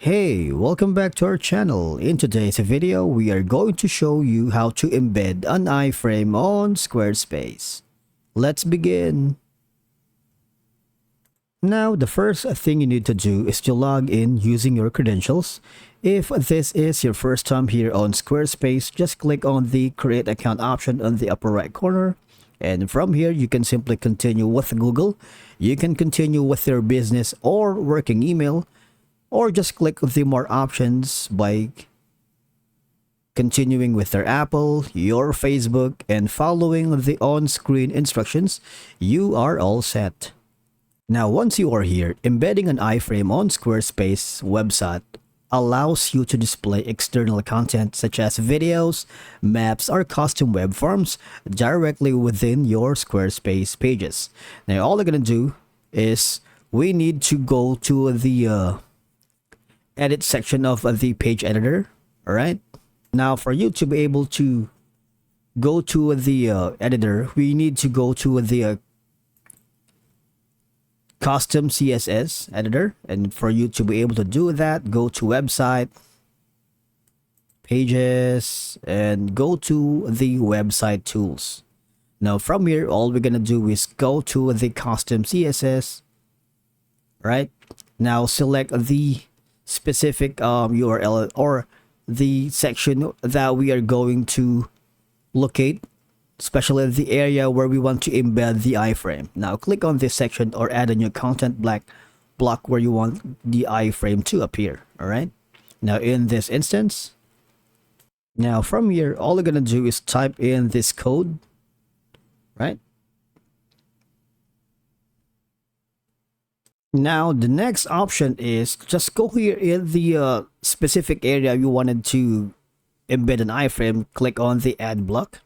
Hey, welcome back to our channel. In today's video, we are going to show you how to embed an iFrame on Squarespace. Let's begin. Now, the first thing you need to do is to log in using your credentials. If this is your first time here on Squarespace, just click on the Create Account option on the upper right corner. And from here, you can simply continue with Google. You can continue with your business or working email, or just click the more options by continuing with their Apple, your Facebook, and following the on-screen instructions. You are all set. Now, once you are here, embedding an iFrame on Squarespace website allows you to display external content such as videos, maps, or custom web forms directly within your Squarespace pages. Now, all we're going to do is we need to go to the edit section of the page editor. All right. Now, for you to be able to go to the editor, we need to go to the custom CSS editor, and for you to be able to do that, go to website, pages, and go to the website tools. Now from here, all we're gonna do is go to the custom CSS. Right now, select the specific URL or the section that we are going to locate, especially the area where we want to embed the iframe. Now click on this section or add a new content block where you want the iframe to appear. All right. Now in this instance, now from here, all we're gonna do is type in this code, right? Now the next option is just go here in the specific area you wanted to embed an iframe. Click on the add block.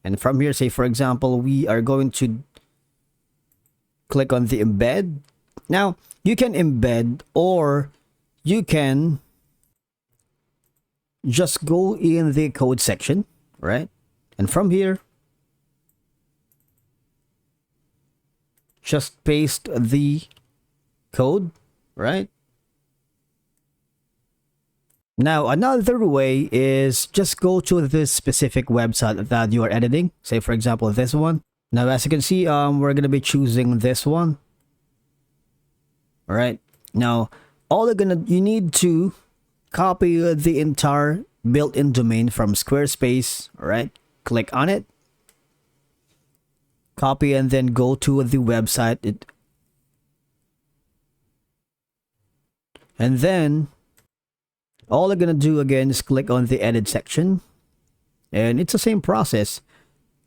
And from here, say for example, we are going to click on the embed. Now you can embed, or you can just go in the code section, right? And from here, just paste the code, right? Now, another way is just go to this specific website that you are editing. Say, for example, this one. Now, as you can see, we're going to be choosing this one. All right. Now, you need to copy the entire built-in domain from Squarespace. All right. Click on it. Copy and then go to the website. And then all I'm gonna do again is click on the edit section, and it's the same process.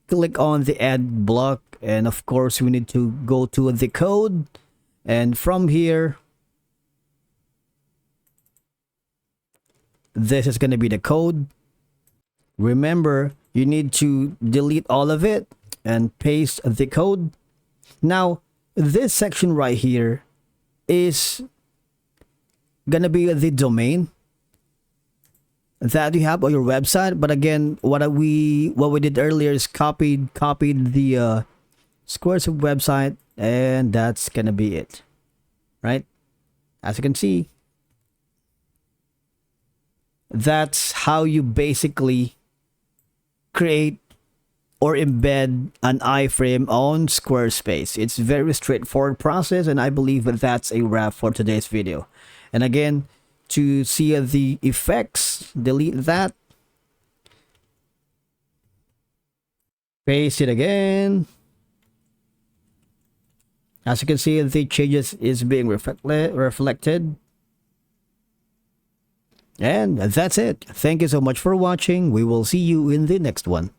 Click on the add block, and of course we need to go to the code, and from here, this is gonna be the code. Remember, you need to delete all of it and paste the code. Now this section right here is gonna be the domain that you have on your website. But again, what we did earlier is copied the Squarespace website, and that's gonna be it, right? As you can see, that's how you basically create or embed an iframe on Squarespace. It's a very straightforward process, and I believe that that's a wrap for today's video. And again, to see the effects, delete that, paste it again. As you can see, the changes is being reflected. And that's it. Thank you so much for watching. We will see you in the next one.